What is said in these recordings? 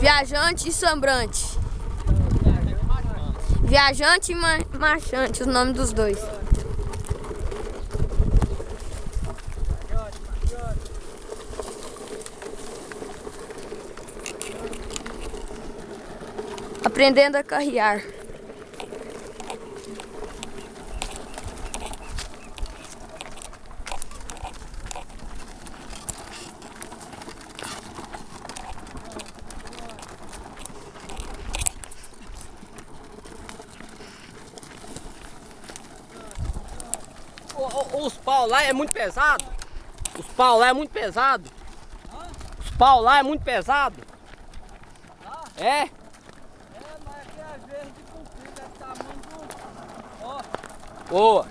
Viajante e Sambrante. Viajante e Marchante, os nomes dos dois. Aprendendo a carrear. Os pau lá é muito pesado. Os pau lá é muito pesado. Os pau lá é muito pesado. É? É, mas aqui às vezes de cumprir deve estar muito. Ó. Boa.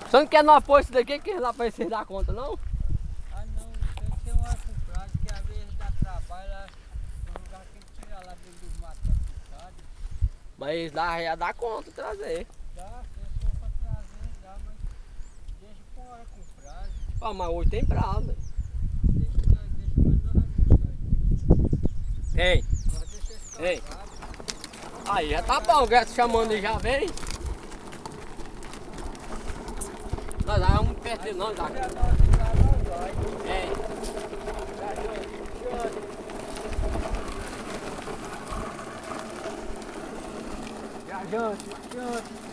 Você não quer nós pôr isso daqui que lá pra vocês dar conta, não? Ah não, tem que ter uma comprada que às vezes dá trabalho lá. No lugar tem que tirar lá dentro dos matos da. Mas lá já dá conta trazer. Dá, se for pra trazer, dá, mas deixa pra hora com prazo. Ah, mas hoje tem prazo. Deixa mas nós vamos sair. Ei, Nós deixa esse ei. travado. Aí já tá bom, o gato chamando e já vem. Nós vamos muito perto dele não, tá? Já nós vai. É. Viajante, viajante.